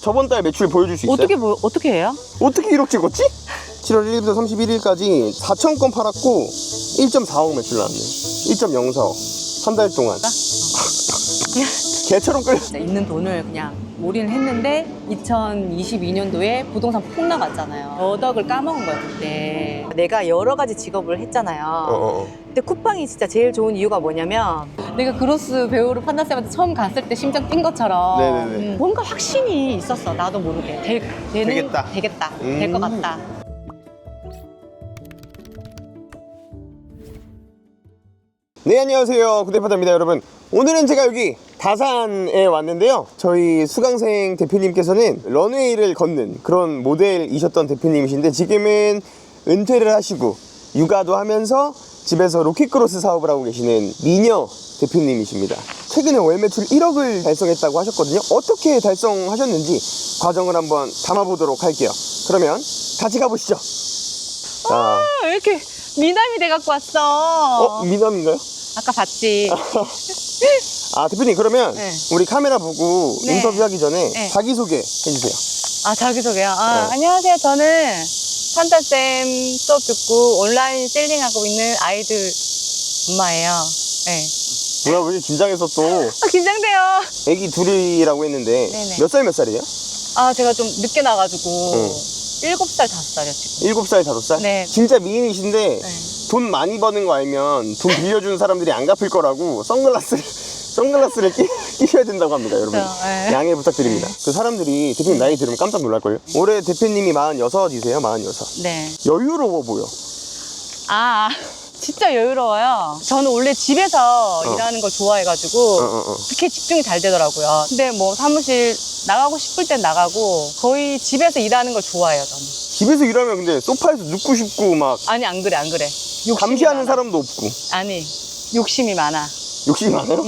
저번 달 매출 보여줄 수 있어요? 어떻게 해요? 어떻게 1억 찍었지? 7월 1일부터 31일까지 4,000건 팔았고 1.4억 매출 나왔네. 1.04억. 한 달 동안. 개처럼 끌려. 있는 돈을 그냥 올인을 했는데 2022년도에 부동산 폭 나갔잖아요. 더덕을 까먹은 거예요 그때. 내가 여러 가지 직업을 했잖아요. 근데 쿠팡이 진짜 제일 좋은 이유가 뭐냐면 내가 그로스 배우로 판다쌤한테 처음 갔을 때 심장 뛴 것처럼 네네네. 뭔가 확신이 있었어. 나도 모르게 되겠다. 될 것 같다. 네, 안녕하세요. 구대파다입니다, 여러분. 오늘은 제가 여기 다산에 왔는데요. 저희 수강생 대표님께서는 런웨이를 걷는 그런 모델이셨던 대표님이신데 지금은 은퇴를 하시고 육아도 하면서 집에서 로켓크로스 사업을 하고 계시는 미녀 대표님이십니다. 최근에 월 매출 1억을 달성했다고 하셨거든요. 어떻게 달성하셨는지 과정을 한번 담아보도록 할게요. 그러면 같이 가보시죠. 자, 왜 이렇게 미남이 돼갖고 왔어? 미남인가요? 아까 봤지. 아, 대표님, 그러면 네. 우리 카메라 보고 네. 인터뷰하기 전에 네. 자기소개 해주세요. 아, 자기소개요? 네. 안녕하세요. 저는 판다쌤 수업 듣고 온라인 셀링하고 있는 아이들 엄마예요. 네. 뭐야, 왜 이렇게 긴장해서 또. 긴장돼요. 애기 둘이라고 했는데 네네. 몇 살이에요? 제가 좀 늦게 나가지고 응. 7살, 5살이요, 지금. 7살, 5살? 네. 진짜 미인이신데 네. 돈 많이 버는 거 알면 돈 빌려주는 사람들이 안 갚을 거라고 선글라스를 끼셔야 된다고 합니다, 여러분. 네. 양해 부탁드립니다. 그 사람들이 대표님 나이 들으면 깜짝 놀랄걸요? 올해 대표님이 46이세요, 46. 네. 여유로워 보여. 진짜 여유로워요. 저는 원래 집에서 일하는 걸 좋아해가지고 그렇게 집중이 잘 되더라고요. 근데 뭐 사무실 나가고 싶을 땐 나가고 거의 집에서 일하는 걸 좋아해요, 저는. 집에서 일하면 근데 소파에서 눕고 싶고 막 아니, 안 그래. 욕심이 감시하는 많아. 사람도 없고. 아니, 욕심이 많아. 욕심이 많아요?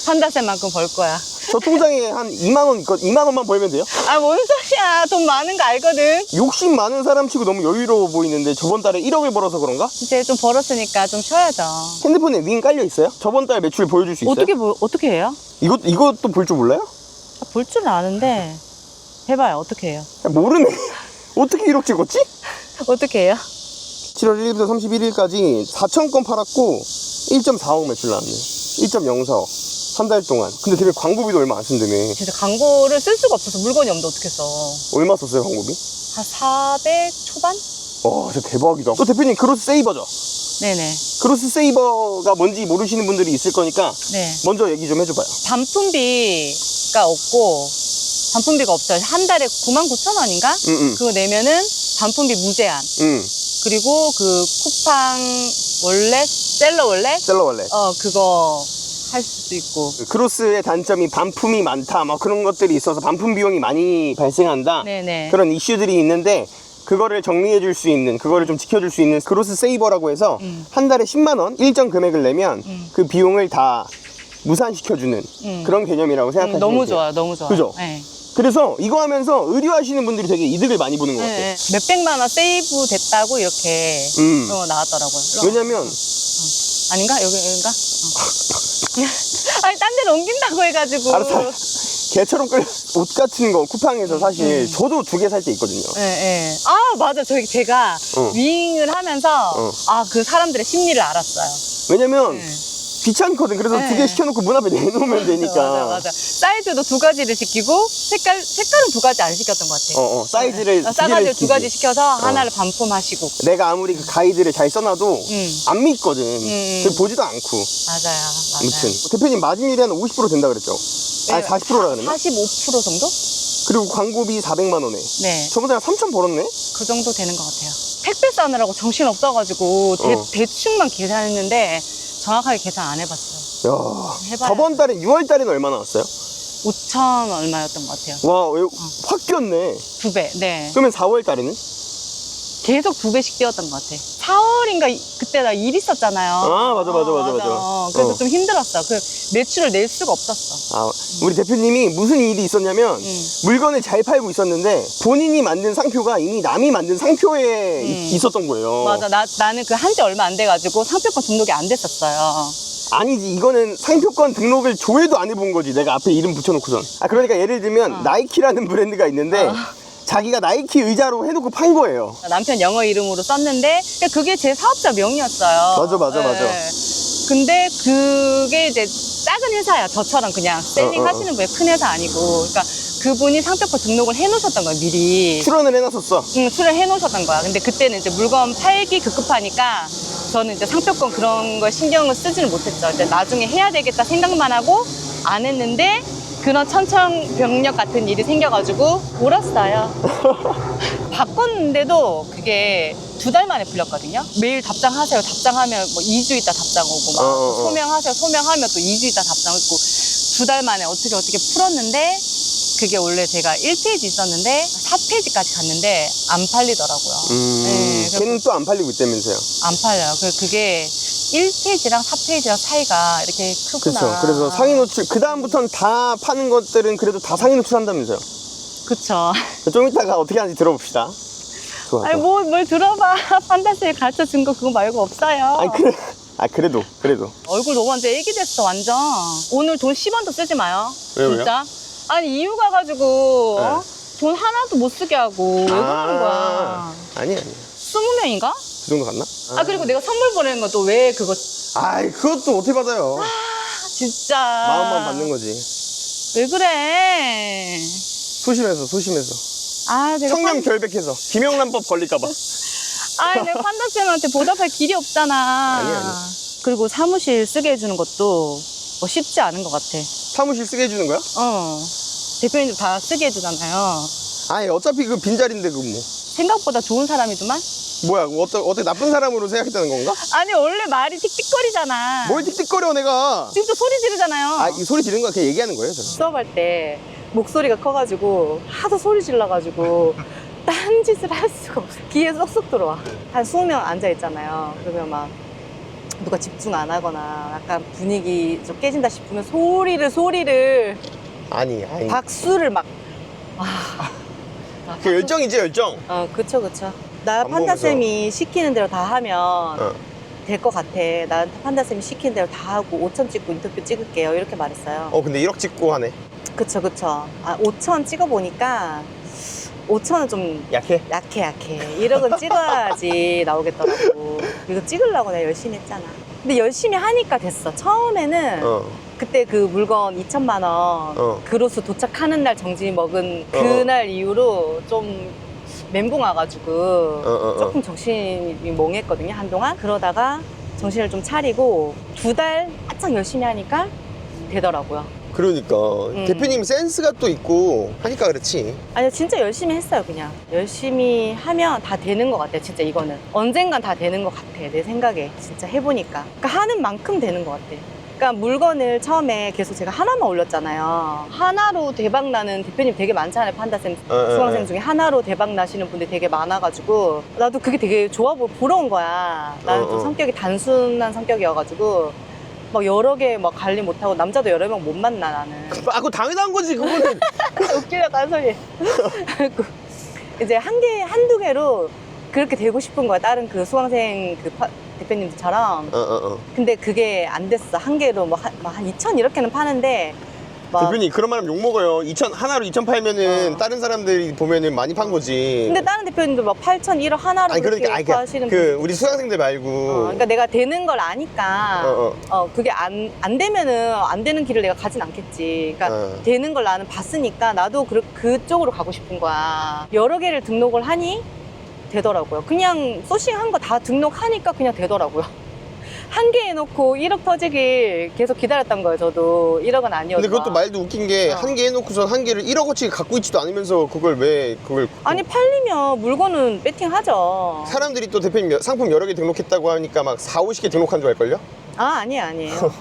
판다쌤만큼 벌 거야. 저 통장에 한 2만 원 있거든. 2만 원만 벌면 돼요? 뭔 소리야. 돈 많은 거 알거든. 욕심 많은 사람 치고 너무 여유로워 보이는데 저번 달에 1억을 벌어서 그런가? 이제 좀 벌었으니까 좀 쉬어야죠. 핸드폰에 윙 깔려 있어요? 저번 달 매출 보여줄 수 있어요? 어떻게 해요? 이것도 볼 줄 몰라요? 볼 줄은 아는데 해봐요. 어떻게 해요? 모르네. 어떻게 1억 찍었지? 어떻게 해요? 7월 1일부터 31일까지 4,000건 팔았고 1.4억 매출 나왔네. 1.04억. 한 달 동안. 근데 되게 광고비도 얼마 안 쓴다며. 진짜 광고를 쓸 수가 없어서 물건이 없는데 어떻게 써? 얼마 썼어요, 광고비? 한 400 초반? 와, 진짜 대박이다. 또 대표님 크로스 세이버죠? 네네. 크로스 세이버가 뭔지 모르시는 분들이 있을 거니까 네. 먼저 얘기 좀 해줘봐요. 반품비가 없어요. 한 달에 99,000원인가? 그거 내면은 반품비 무제한. 그리고 그 쿠팡 월렛, 셀러 월렛? 그거 할 수도 있고. 크로스의 단점이 반품이 많다, 막 그런 것들이 있어서 반품 비용이 많이 발생한다. 네네. 그런 이슈들이 있는데 그거를 정리해 줄 수 있는, 그거를 좀 지켜줄 수 있는 크로스 세이버라고 해서 한 달에 10만 원 일정 금액을 내면 그 비용을 다 무산시켜주는 그런 개념이라고 생각하시면 돼요. 너무 좋아요. 너무 좋아요. 그죠? 네. 그래서 이거 하면서 의류하시는 분들이 되게 이득을 많이 보는 것 같아요. 네. 몇백만 원 세이브 됐다고 이렇게 나왔더라고요. 왜냐면 아닌가? 여긴가? 아니, 딴 데로 옮긴다고 해가지고. 알았어. 개처럼 끌려. 옷 같은 거 쿠팡에서 사실 저도 2개 살 때 있거든요. 네. 맞아. 제가 윙을 하면서 그 사람들의 심리를 알았어요. 왜냐면 귀찮거든. 그래서 2개 시켜놓고 문 앞에 내놓으면 되니까. 맞아. 사이즈도 2가지를 시키고 색깔은 2가지 안 시켰던 것 같아. 사이즈를 싸가지고 시키지. 2가지 시켜서 하나를 반품하시고. 내가 아무리 그 가이드를 잘 써놔도 안 믿거든. 그래서 보지도 않고. 맞아요. 아무튼 대표님 마진율이 한 50% 된다 그랬죠? 아니 40%라 그랬나? 45% 정도? 그리고 광고비 400만 원에. 네. 저번 달에 3천 벌었네? 그 정도 되는 것 같아요. 택배 싸느라고 정신 없어가지고 대충만 계산했는데 정확하게 계산 안 해봤어요. 야, 해봐야 저번 달에 6월 달에는 얼마 나왔어요? 5천 얼마였던 것 같아요. 와, 확 뛰었네. 2배. 네. 그러면 4월 달에는? 계속 2배씩 뛰었던 것 같아. 4월인가 그때 나 일 있었잖아요. 맞아. 그래서 좀 힘들었어. 그 매출을 낼 수가 없었어. 우리 대표님이 무슨 일이 있었냐면 물건을 잘 팔고 있었는데 본인이 만든 상표가 이미 남이 만든 상표에 있었던 거예요. 맞아. 나는 그 한지 얼마 안 돼가지고 상표권 등록이 안 됐었어요. 아니지, 이거는 상표권 등록을 조회도 안 해본 거지. 내가 앞에 이름 붙여놓고선. 아, 그러니까 예를 들면 나이키라는 브랜드가 있는데 자기가 나이키 의자로 해놓고 판 거예요. 남편 영어 이름으로 썼는데 그게 제 사업자 명이었어요. 맞아. 근데 그게 이제 작은 회사야. 저처럼 그냥 셀링 하시는 분이 큰 회사 아니고. 그러니까 그분이 상표권 등록을 해놓으셨던 거야, 미리. 출원을 해놨었어. 응, 출을 해놓으셨던 거야. 근데 그때는 이제 물건 팔기 급급하니까 저는 이제 상표권 그런 걸 신경을 쓰지는 못했죠. 근데 나중에 해야 되겠다 생각만 하고 안 했는데 그런 천천병력 같은 일이 생겨가지고 울었어요. 바꿨는데도 그게 2달 만에 풀렸거든요. 매일 답장하세요. 답장하면 뭐 2주 있다 답장 오고 막 소명하세요. 소명하면 또 2주 있다 답장 오고 2달 만에 어떻게 풀었는데 그게 원래 제가 1페이지 있었는데 4페이지까지 갔는데 안 팔리더라고요. 네, 걔는 또 안 팔리고 있다면서요. 안 팔려요. 그게 1페이지랑 4페이지랑 차이가 이렇게 크구나. 그렇죠. 그래서 상위 노출, 그 다음부터는 다 파는 것들은 그래도 다 상위 노출한다면서요. 그쵸. 좀 이따가 어떻게 하는지 들어봅시다. 좋아. 아니 뭘 들어봐. 판다스에 가르쳐 준 거 그거 말고 없어요. 아니 그래. 아 그래도. 얼굴 너무 완전 애기 됐어 완전. 오늘 돈 10원도 쓰지 마요. 왜요? 진짜. 아니 이유가 가지고 네. 돈 하나도 못 쓰게 하고 왜 그러는 거야. 아니 20명인가? 그 정도 갔나? 그리고 내가 선물 보내는 것도 왜 그거 아이 그것도 어떻게 받아요. 진짜 마음만 받는 거지. 왜 그래. 소심해서 내가 청렴 결백해서 김영란법 걸릴까봐. 내가 판다쌤한테 보답할 길이 없잖아. 아니야. 그리고 사무실 쓰게 해주는 것도 뭐 쉽지 않은 것 같아. 사무실 쓰게 해주는 거야? 대표님들 다 쓰게 해주잖아요. 아니 어차피 그 빈자리인데 그거 뭐. 생각보다 좋은 사람이더만. 뭐야 어떻게 나쁜 사람으로 생각했다는 건가? 아니 원래 말이 틱틱거리잖아. 뭘 틱틱거려 내가. 지금 또 소리 지르잖아요. 이 소리 지르는 거야 그냥 얘기하는 거예요 저는. 수업할 때 목소리가 커가지고 하도 소리 질러가지고 딴짓을 할 수가 없어. 귀에 쏙쏙 들어와. 한 20명 앉아있잖아요. 그러면 막 누가 집중 안 하거나 약간 분위기 좀 깨진다 싶으면 소리를 아니 박수를 막 그 열정이지 열정. 그쵸. 나 판다쌤이 시키는 대로 다 하면 될 것 같아. 난 판다쌤이 시키는 대로 다 하고 5천 찍고 인터뷰 찍을게요. 이렇게 말했어요. 근데 1억 찍고 하네. 그쵸. 5천 찍어보니까 5천은 좀 약해? 약해. 1억은 찍어야지 나오겠더라고. 이거 찍으려고 내가 열심히 했잖아. 근데 열심히 하니까 됐어. 처음에는 그때 그 물건 2천만 원 그로수 도착하는 날 정지 먹은 그날 이후로 좀 멘붕 와가지고 조금 정신이 멍했거든요 한동안. 그러다가 정신을 좀 차리고 2달 바짝 열심히 하니까 되더라고요. 그러니까 대표님 센스가 또 있고 하니까 그렇지. 아니 진짜 열심히 했어요. 그냥 열심히 하면 다 되는 것 같아요. 진짜 이거는 언젠간 다 되는 것 같아. 내 생각에 진짜 해보니까. 그러니까 하는 만큼 되는 것 같아. 그러니까 물건을 처음에 계속 제가 하나만 올렸잖아요. 하나로 대박 나는 대표님 되게 많잖아요. 판다쌤 수강생 중에 하나로 대박 나시는 분들이 되게 많아가지고 나도 그게 되게 좋아 보고 부러운 거야. 나는 좀 성격이 단순한 성격이어가지고 막 여러 개 막 관리 못하고 남자도 여러 명 못 만나 나는. 그거 당연한 거지 그거는. 웃기려고 한 소리. 이제 한두 개로 그렇게 되고 싶은 거야. 다른 그 수강생 대표님들처럼. 근데 그게 안 됐어. 한 개로 한 2천 이렇게는 파는데. 대표님 그런 말 하면 욕먹어요. 하나로 2천 팔면은 다른 사람들이 보면은 많이 판 거지. 근데 다른 대표님들 막 8천 1억 하나로 그렇게 하시는 분들. 우리 수강생들 말고. 그러니까 내가 되는 걸 아니까 그게 안 되면은 안 되는 길을 내가 가진 않겠지. 그러니까 되는 걸 나는 봤으니까 나도 그쪽으로 가고 싶은 거야. 여러 개를 등록을 하니 되더라고요. 그냥 소싱한 거 다 등록하니까 그냥 되더라고요. 한 개 해놓고 1억 터지길 계속 기다렸던 거예요. 저도 1억은 아니어도. 근데 그것도 말도 웃긴 게 한 개 해놓고선 한 개를 1억어치 갖고 있지도 않으면서 그걸 아니 팔리면 물건은 배팅하죠. 사람들이 또 대표님 상품 여러 개 등록했다고 하니까 막 40, 50개 등록한 줄 알걸요? 아니에요.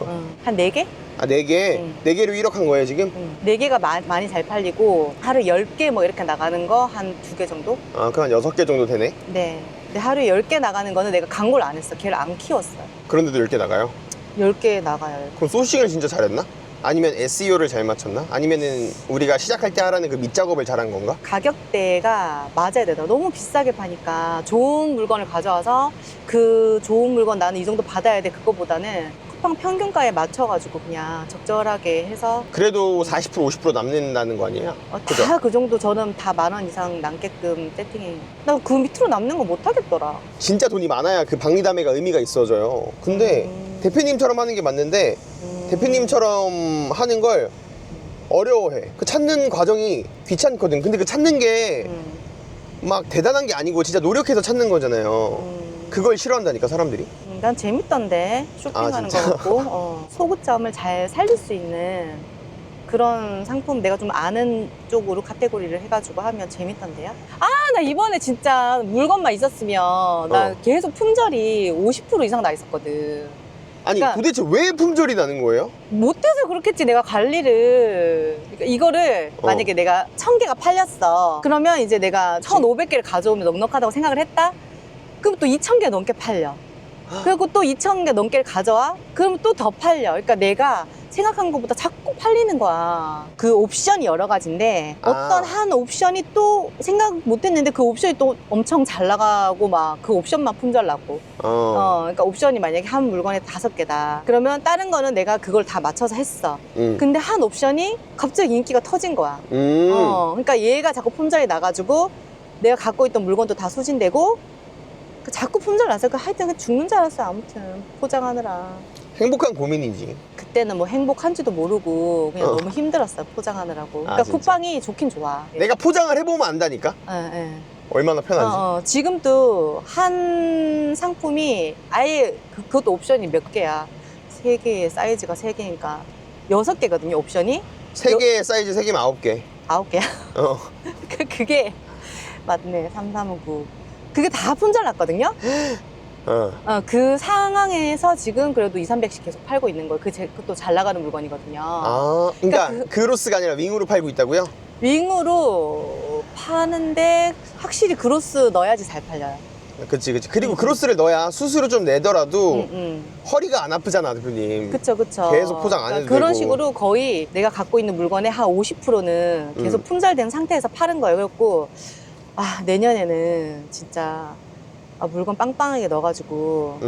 한 4개? 4개? 4개로 1억 한 거예요 지금? 4개가 많이 잘 팔리고 하루 10개 뭐 이렇게 나가는 거 한 2개 정도? 그럼 한 6개 정도 되네? 네. 근데 하루에 10개 나가는 거는 내가 광고를 안 했어. 걔를 안 키웠어요. 그런데도 10개 나가요? 10개 나가요. 그럼 소싱을 진짜 잘했나? 아니면 SEO를 잘 맞췄나? 아니면은 우리가 시작할 때 하라는 그 밑작업을 잘한 건가? 가격대가 맞아야 되더라고. 너무 비싸게 파니까 좋은 물건을 가져와서 그 좋은 물건 나는 이 정도 받아야 돼 그거보다는 쿠팡 평균가에 맞춰가지고 그냥 적절하게 해서 그래도 40% 50% 남는다는 거 아니에요? 그죠? 다 그 정도 저는 다 10,000원 이상 남게끔 세팅해. 나 그 밑으로 남는 거 못 하겠더라. 진짜 돈이 많아야 그 박리담회가 의미가 있어져요. 근데 대표님처럼 하는 게 맞는데 대표님처럼 하는 걸 어려워해. 그 찾는 과정이 귀찮거든. 근데 그 찾는 게 막 대단한 게 아니고 진짜 노력해서 찾는 거잖아요. 그걸 싫어한다니까 사람들이. 난 재밌던데 쇼핑하는 진짜? 거 같고 소구점을 잘 살릴 수 있는 그런 상품 내가 좀 아는 쪽으로 카테고리를 해가지고 하면 재밌던데요. 아, 나 이번에 진짜 물건만 있었으면 나 계속 품절이 50% 이상 나 있었거든. 아니 그러니까 도대체 왜 품절이 나는 거예요? 못해서 그렇겠지. 내가 관리를. 그러니까 이거를 만약에 내가 1000개가 팔렸어. 그러면 이제 내가 1500개를 가져오면 넉넉하다고 생각을 했다? 그럼 또 2000개 넘게 팔려. 그리고 또 2000개 넘게를 가져와? 그럼 또 더 팔려. 그러니까 내가 생각한 것보다 자꾸 팔리는 거야. 그 옵션이 여러 가지인데 어떤 한 옵션이 또 생각 못했는데 그 옵션이 또 엄청 잘 나가고 막 그 옵션만 품절 나고. 그러니까 옵션이 만약에 한 물건에 5개다. 그러면 다른 거는 내가 그걸 다 맞춰서 했어. 근데 한 옵션이 갑자기 인기가 터진 거야. 그러니까 얘가 자꾸 품절이 나가지고 내가 갖고 있던 물건도 다 소진되고 자꾸 품절 나서 하여튼 죽는 줄 알았어요. 아무튼 포장하느라. 행복한 고민이지. 그때는 뭐 행복한지도 모르고 그냥 너무 힘들었어요. 포장하느라고. 그러니까 진짜? 쿠팡이 좋긴 좋아. 내가 포장을 해보면 안다니까? 예. 얼마나 편한지. 지금도 한 상품이 아예 그것도 옵션이 몇 개야. 3개, 사이즈가 3개니까 6개거든요, 옵션이. 3개 사이즈 3개면 9개. 9개야. 어. 그게 맞네. 3, 3, 9. 그게 다 품절 났거든요. 그 상황에서 지금 그래도 2, 300씩 계속 팔고 있는 거예요. 그것도 잘 나가는 물건이거든요. 그러니까 그로스가 아니라 윙으로 팔고 있다고요? 윙으로 파는데 확실히 그로스 넣어야지 잘 팔려요. 그치. 그리고 그로스를 넣어야 수수료 좀 내더라도 허리가 안 아프잖아, 대표님. 그쵸. 계속 포장 안 해도 그런 되고. 식으로 거의 내가 갖고 있는 물건의 한 50%는 계속 품절된 상태에서 파는 거예요. 그래갖고 내년에는 진짜 물건 빵빵하게 넣어가지고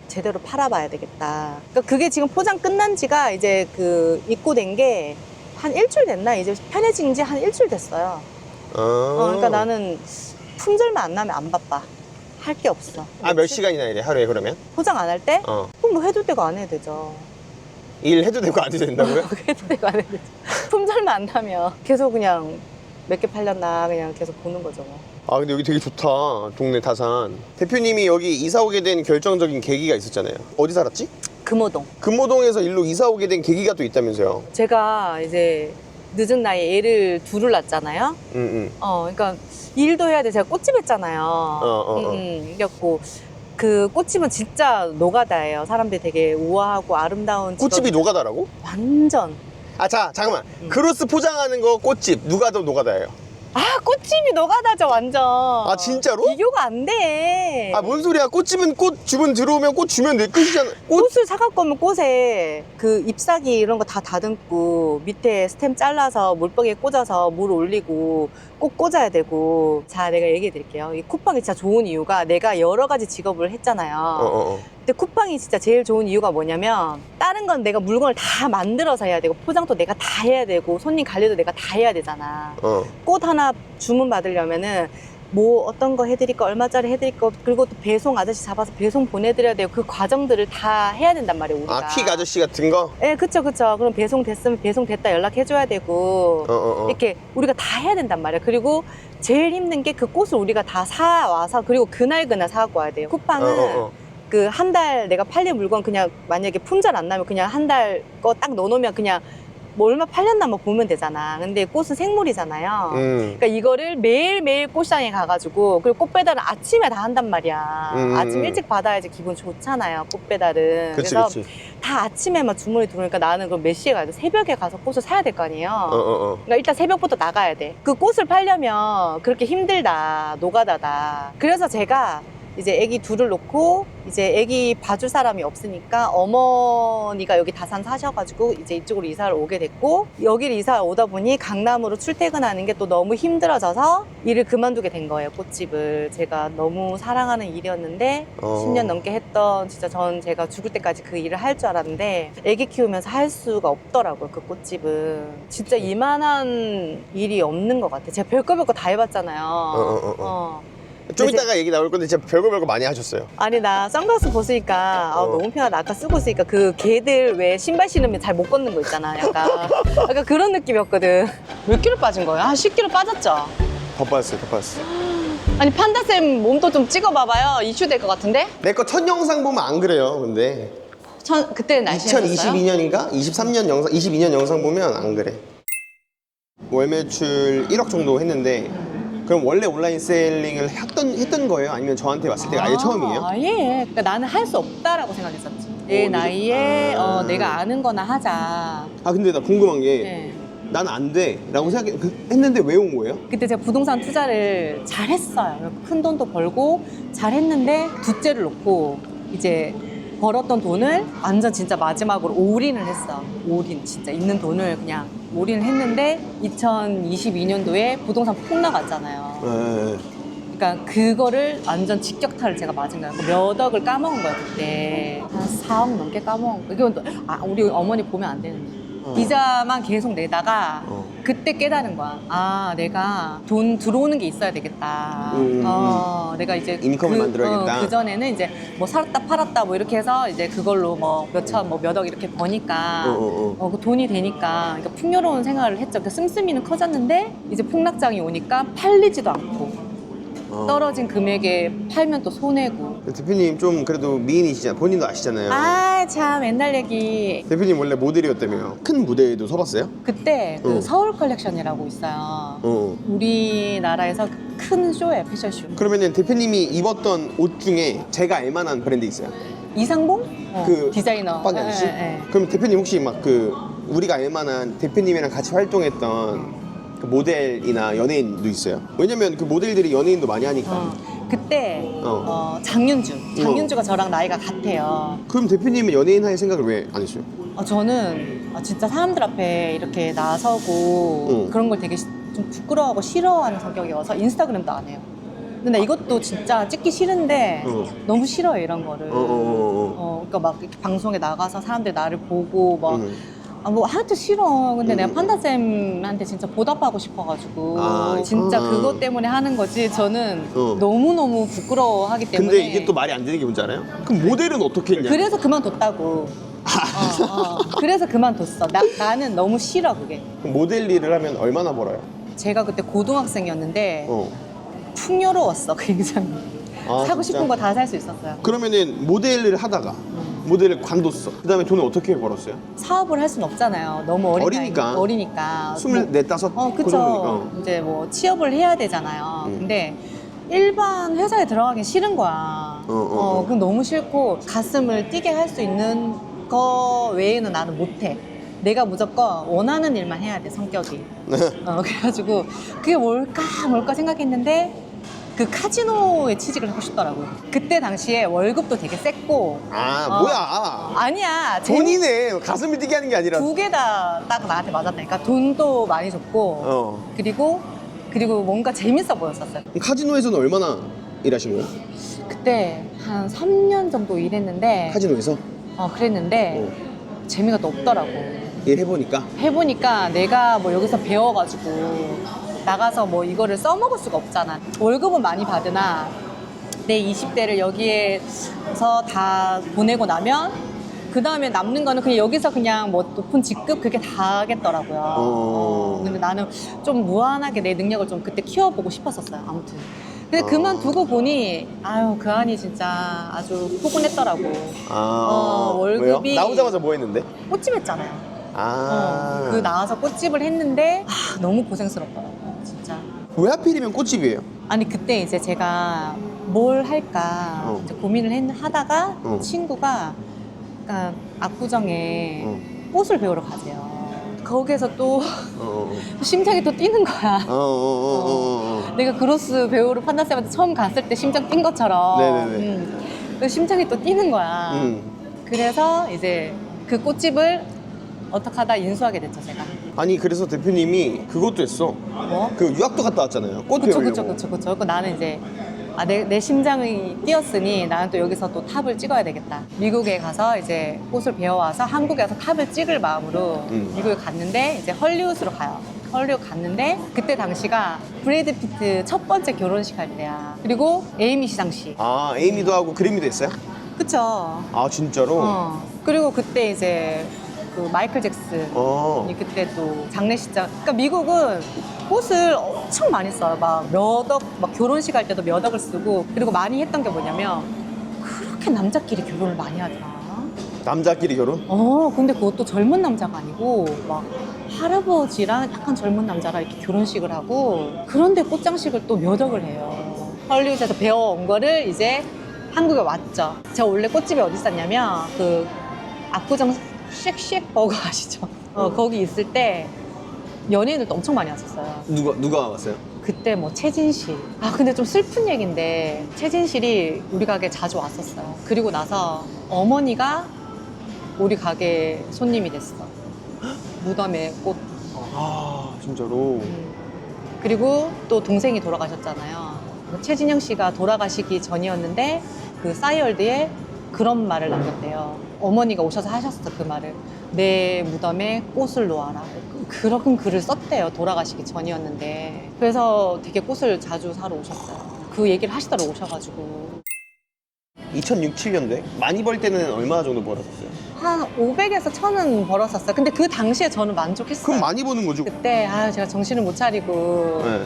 제대로 팔아봐야 되겠다. 그러니까 그게 지금 포장 끝난 지가 이제 그 입고된 게 한 일주일 됐나? 이제 편해진 지 한 일주일 됐어요. 그러니까 나는 품절만 안 나면 안 바빠. 할 게 없어. 몇 시간이나 이래, 하루에 그러면? 포장 안 할 때? 그럼 뭐 해도 되고 안 해도 되죠. 일 해도 되고 안 해도 된다고요? 해도 되고 안 해도 되죠. 품절만 안 나면 계속 그냥 몇 개 팔렸나 그냥 계속 보는 거죠. 뭐. 근데 여기 되게 좋다. 동네 다산. 대표님이 여기 이사 오게 된 결정적인 계기가 있었잖아요. 어디 살았지? 금호동. 금호동에서 일로 이사 오게 된 계기가 또 있다면서요. 제가 이제 늦은 나이에 애를 둘을 낳았잖아요. 그러니까 일도 해야 돼. 제가 꽃집 했잖아요. 그래갖고 그 꽃집은 진짜 노가다예요. 사람들이 되게 우아하고 아름다운 꽃집이 노가다라고? 완전. 잠깐만. 크로스 포장하는 거 꽃집 누가 더 노가다예요? 꽃집이 노가다죠, 완전. 진짜로? 비교가 안 돼. 뭔 소리야? 꽃집은 꽃 주문 들어오면 꽃 주면 내 끝이잖아. 꽃을 사갖고 오면 꽃에 그 잎사귀 이런 거 다 다듬고 밑에 스템 잘라서 물병에 꽂아서 물 올리고 꼭 꽂아야 되고. 자, 내가 얘기해 드릴게요. 이 쿠팡이 진짜 좋은 이유가 내가 여러 가지 직업을 했잖아요. 근데 쿠팡이 진짜 제일 좋은 이유가 뭐냐면 다른 건 내가 물건을 다 만들어서 해야 되고 포장도 내가 다 해야 되고 손님 관리도 내가 다 해야 되잖아. 꽃 하나 주문 받으려면은 뭐 어떤 거 해드릴까, 얼마짜리 해드릴까, 그리고 또 배송 아저씨 잡아서 배송 보내드려야 돼요. 그 과정들을 다 해야 된단 말이에요, 우리가. 퀵 아저씨 같은 거? 네, 그쵸. 그럼 배송 됐으면 배송 됐다 연락해줘야 되고 이렇게 우리가 다 해야 된단 말이에요. 그리고 제일 힘든 게 그 꽃을 우리가 다 사와서 그리고 그날 사갖고 와야 돼요. 쿠팡은 그 한 달 내가 팔린 물건 그냥 만약에 품절 안 나면 그냥 한 달 거 딱 넣어놓으면 그냥 뭐 얼마 팔렸나 뭐 보면 되잖아. 근데 꽃은 생물이잖아요. 그러니까 이거를 매일매일 꽃시장에 가가지고 그리고 꽃 배달은 아침에 다 한단 말이야. 아침 일찍 받아야지 기분 좋잖아요, 꽃 배달은. 그치. 다 아침에만 주문이 들어오니까 나는 그럼 몇 시에 가야 돼? 새벽에 가서 꽃을 사야 될 거 아니에요. 그러니까 일단 새벽부터 나가야 돼. 그 꽃을 팔려면 그렇게 힘들다, 노가다다. 그래서 제가 이제 아기 둘을 놓고 이제 아기 봐줄 사람이 없으니까 어머니가 여기 다산 사셔가지고 이제 이쪽으로 이사를 오게 됐고, 여기를 이사 오다 보니 강남으로 출퇴근하는 게 또 너무 힘들어져서 일을 그만두게 된 거예요. 꽃집을. 제가 너무 사랑하는 일이었는데 10년 넘게 했던, 진짜 제가 죽을 때까지 그 일을 할 줄 알았는데 아기 키우면서 할 수가 없더라고요. 그 꽃집은 진짜 이만한 일이 없는 것 같아요. 제가 별거 다 해봤잖아요. 좀 근데 이따가 얘기 나올 건데 진짜 별거 많이 하셨어요. 아니, 나 선글라스 벗으니까 너무 편하다. 아까 쓰고 있으니까 그 개들 왜 신발 신으면 잘 못 걷는 거 있잖아. 약간 그런 느낌이었거든. 몇 킬로 빠진 거예요? 한 10킬로 빠졌죠? 더 빠졌어요. 아니, 판다쌤 몸도 좀 찍어봐봐요. 이슈 될 것 같은데? 내 거 첫 영상 보면 안 그래요. 근데 그때 날씬했어요? 2022년인가? 23년 영상, 22년 영상 보면 안 그래. 월 매출 1억 정도 했는데, 그럼 원래 온라인 셀링을 했던 거예요? 아니면 저한테 왔을 때가 아예 처음이에요? 아예. 그러니까 나는 할 수 없다라고 생각했었지. 내 나이에 내가 아는 거나 하자. 아, 근데 나 궁금한 게, 네. 난 안 돼 라고 생각했는데 왜 온 거예요? 그때 제가 부동산 투자를 잘 했어요. 큰 돈도 벌고 잘 했는데 둘째를 놓고 이제 벌었던 돈을 완전 진짜 마지막으로 올인을 했어. 올인. 진짜 있는 돈을 그냥 올인을 했는데 2022년도에 부동산 폭 나갔잖아요. 네. 그러니까 그거를 완전 직격타를 제가 맞은 거예요. 몇 억을 까먹은 거예요, 그때. 한 4억 넘게 까먹은 거예요. 이건 또, 우리 어머니 보면 안 되는데. 이자만 계속 내다가 그때 깨달은 거야. 아, 내가 돈 들어오는 게 있어야 되겠다. 내가 이제 인컴을 만들어야겠다. 그 전에는 이제 뭐 살았다 팔았다 뭐 이렇게 해서 이제 그걸로 뭐 몇천 뭐 몇 억 이렇게 버니까 그 돈이 되니까, 그러니까 풍요로운 생활을 했죠. 그러니까 씀씀이는 커졌는데 이제 폭락장이 오니까 팔리지도 않고. 떨어진 금액에 팔면 또 손해고. 대표님 좀 그래도 미인이시잖아요. 본인도 아시잖아요. 아, 참 옛날 얘기. 대표님 원래 모델이었다며요. 큰 무대에도 서봤어요? 그때 그 서울 컬렉션이라고 있어요. 우리나라에서 큰 쇼예요, 패션쇼. 그러면은 대표님이 입었던 옷 중에 제가 알만한 브랜드 있어요? 이상봉? 그 디자이너. 빡빡이 아저씨? 예. 그럼 대표님 혹시 막 그 우리가 알만한 대표님이랑 같이 활동했던 그 모델이나 연예인도 있어요? 왜냐면 그 모델들이 연예인도 많이 하니까. 그때 장윤주가 저랑 나이가 같아요. 그럼 대표님은 연예인 할 생각을 왜 안 했어요? 저는 진짜 사람들 앞에 이렇게 나서고 그런 걸 되게 좀 부끄러워하고 싫어하는 성격이어서 인스타그램도 안 해요. 근데 나 이것도 진짜 찍기 싫은데 너무 싫어요, 이런 거를. 그러니까 막 이렇게 방송에 나가서 사람들이 나를 보고 막 뭐 하나도 싫어. 근데 내가 판다쌤한테 진짜 보답하고 싶어가지고 진짜 그것 때문에 하는 거지. 저는 너무너무 부끄러워하기 때문에. 근데 이게 또 말이 안 되는 게 뭔지 알아요? 그럼 모델은 어떻게 했냐? 그래서 그만뒀다고. 그래서 그만뒀어. 나는 너무 싫어, 그게. 그럼 모델 일을 하면 얼마나 벌어요? 제가 그때 고등학생이었는데 풍요로웠어, 굉장히. 사고 싶은 거 다 살 수 있었어요. 그러면은 모델을 하다가 모델을 관뒀어. 그 다음에 돈을 어떻게 벌었어요? 사업을 할 수는 없잖아요. 너무 어리니까. 24, 5 그 그쵸. 정도니까. 이제 뭐 취업을 해야 되잖아요. 근데 일반 회사에 들어가긴 싫은 거야. 그럼 너무 싫고 가슴을 뛰게 할 수 있는 거 외에는 나는 못해. 내가 무조건 원하는 일만 해야 돼, 성격이. 그래가지고 그게 뭘까 생각했는데 그 카지노에 취직을 하고 싶더라고요. 그때 당시에 월급도 되게 셌고. 뭐야. 아니야. 돈이네. 가슴을 뛰게 하는 게 아니라. 두 개 다 딱 나한테 맞았다니까. 돈도 많이 줬고. 그리고 뭔가 재밌어 보였었어요. 카지노에서는 얼마나 일하신 거예요? 그때 한 3년 정도 일했는데. 카지노에서? 그랬는데 재미가 또 없더라고. 해보니까 내가 뭐 여기서 배워가지고 나가서 뭐 이거를 써먹을 수가 없잖아. 월급은 많이 받으나 내 20대를 여기에서 다 보내고 나면 그 다음에 남는 거는 그냥 여기서 그냥 뭐 높은 직급 그게 다겠더라고요. 근데 나는 좀 무한하게 내 능력을 좀 그때 키워보고 싶었었어요. 아무튼. 근데 그만두고 보니 그 안이 진짜 아주 포근했더라고. 월급이. 왜요? 나오자마자 뭐 했는데? 꽃집 했잖아요. 그 나와서 꽃집을 했는데 너무 고생스럽더라고, 진짜. 왜 하필이면 꽃집이에요? 아니, 그때 이제 제가 뭘 할까 이제 고민을 하다가 친구가 그러니까 압구정에 꽃을 배우러 가세요. 거기에서 또 어. 심장이 또 뛰는 거야. 내가 그로스 배우로 판다세한테 처음 갔을 때 심장 뛴 것처럼. 네네네. 그래서 심장이 또 뛰는 거야. 그래서 이제 그 꽃집을 어떻게 하다 인수하게 됐죠, 제가. 아니 그래서 대표님이 그것도 했어. 뭐? 그 유학도 갔다 왔잖아요. 꽃 그쵸. 배우려고. 그러니까 나는 이제 내 심장이 뛰었으니 나는 또 여기서 또 탑을 찍어야 되겠다. 미국에 가서 이제 꽃을 배워와서 한국에 와서 탑을 찍을 마음으로 미국에 갔는데 이제 헐리우드로 가요. 헐리우드 갔는데 그때 당시가 브래드 피트 첫 번째 결혼식 할 때야. 그리고 에이미 시상식. 아 에이미도 하고 그래미도 했어요? 그쵸. 아 진짜로? 그리고 그때 이제 그 마이클 잭슨 그때 또 장례식장. 그러니까 미국은 꽃을 엄청 많이 써요. 막 결혼식 할 때도 몇 억을 쓰고. 그리고 많이 했던 게 뭐냐면 그렇게 남자끼리 결혼을 많이 하더라. 남자끼리 결혼? 근데 그것도 젊은 남자가 아니고 막 할아버지랑 약간 젊은 나랑 이렇게 결혼식을 하고, 그런데 꽃장식을 또 몇 억을 해요. 헐리우드에서 배워온 거를 이제 한국에 왔죠. 제가 원래 꽃집이 어디 있었냐면 그 압구정 쉑쉑 버거 아시죠? 거기 있을 때 연예인들도 엄청 많이 왔었어요. 누가 왔어요? 그때 뭐 최진실. 근데 좀 슬픈 얘기인데 최진실이 우리 가게 자주 왔었어요. 그리고 나서 어머니가 우리 가게 손님이 됐어. 무덤에 꽃. 아 진짜로? 그리고 또 동생이 돌아가셨잖아요. 최진영 씨가 돌아가시기 전이었는데 그 싸이월드에 그런 말을 남겼대요. 어머니가 오셔서 하셨어, 그 말을. 내 무덤에 꽃을 놓아라. 그런 글을 썼대요, 돌아가시기 전이었는데. 그래서 되게 꽃을 자주 사러 오셨어요. 그 얘기를 하시더라고, 오셔가지고. 2006, 7년도에? 많이 벌 때는 얼마 정도 벌었었어요? 한 500에서 1000은 벌었었어요. 근데 그 당시에 저는 만족했어요. 그럼 많이 버는 거죠? 그때 제가 정신을 못 차리고 네.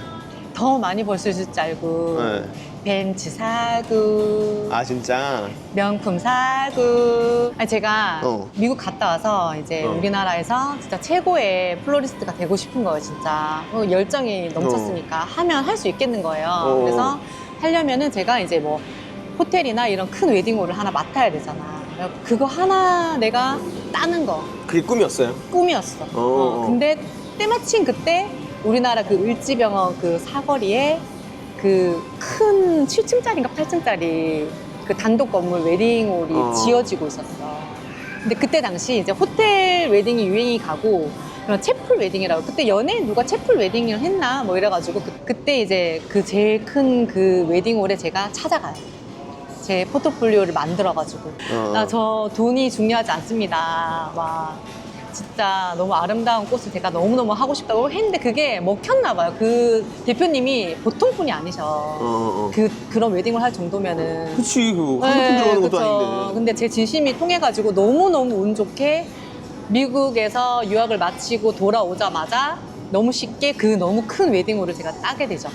더 많이 벌 수 있을 줄 알고 네. 벤츠 사고 아 진짜? 명품 사고. 제가 어. 미국 갔다 와서 이제 우리나라에서 진짜 최고의 플로리스트가 되고 싶은 거예요, 진짜. 열정이 넘쳤으니까 하면 할 수 있겠는 거예요. 그래서 하려면은 제가 이제 뭐 호텔이나 이런 큰 웨딩홀을 하나 맡아야 되잖아. 그거 하나 내가 따는 거 그게 꿈이었어요? 꿈이었어. 근데 때마침 그때 우리나라 그 을지병원 그 사거리에 그 큰 7층짜리인가 8층짜리 그 단독 건물 웨딩홀이 지어지고 있었어. 근데 그때 당시 이제 호텔 웨딩이 유행이 가고 그런 채플 웨딩이라고, 그때 연예인 누가 채플 웨딩을 했나 뭐 이래가지고 그때 이제 그 제일 큰 그 웨딩홀에 제가 찾아가요. 제 포트폴리오를 만들어가지고. 나 저 돈이 중요하지 않습니다. 막 진짜 너무 아름다운 꽃을 제가 너무너무 하고 싶다고 했는데 그게 먹혔나 봐요. 그 대표님이 보통 분이 아니셔. 그런 웨딩을 할 정도면은. 그치, 그 한두 푼 들어가는 것도 그쵸. 아닌데. 근데 제 진심이 통해가지고 너무너무 운 좋게 미국에서 유학을 마치고 돌아오자마자 너무 쉽게 그 너무 큰 웨딩홀을 제가 따게 되죠.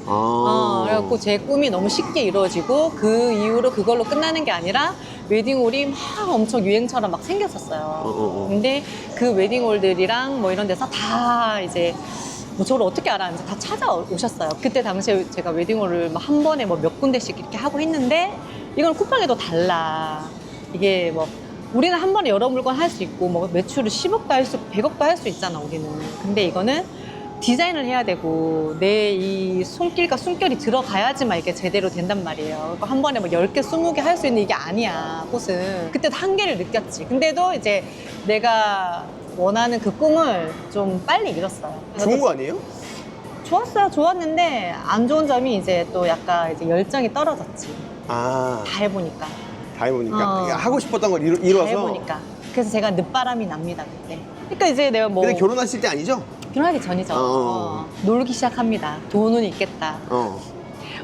그래갖고 제 꿈이 너무 쉽게 이루어지고 그 이후로 그걸로 끝나는 게 아니라 웨딩홀이 막 엄청 유행처럼 막 생겼었어요. 근데 그 웨딩홀들이랑 뭐 이런 데서 다 이제 뭐 저를 어떻게 알았는지 다 찾아오셨어요. 그때 당시에 제가 웨딩홀을 막 한 번에 뭐 몇 군데씩 이렇게 하고 했는데 이건 쿠팡에도 달라. 이게 뭐 우리는 한 번에 여러 물건 할 수 있고 뭐 매출을 10억도 할 수, 100억도 할 수 있잖아, 우리는. 근데 이거는 디자인을 해야 되고 내 이 손길과 숨결이 들어가야지만 이게 제대로 된단 말이에요. 한 번에 뭐 10개, 20개 할 수 있는 이게 아니야, 꽃은. 그때도 한계를 느꼈지. 근데도 이제 내가 원하는 그 꿈을 좀 빨리 이뤘어요. 좋은 거 아니에요? 좋았어요. 좋았는데 안 좋은 점이 이제 또 약간 이제 열정이 떨어졌지. 다 다 해보니까. 해보니까. 하고 싶었던 걸 이뤄서. 다 해보니까. 그래서 제가 늦바람이 납니다, 그때. 그러니까 이제 내가 뭐 근데 결혼하실 때 아니죠? 결혼하기 전이죠. 놀기 시작합니다. 돈은 있겠다.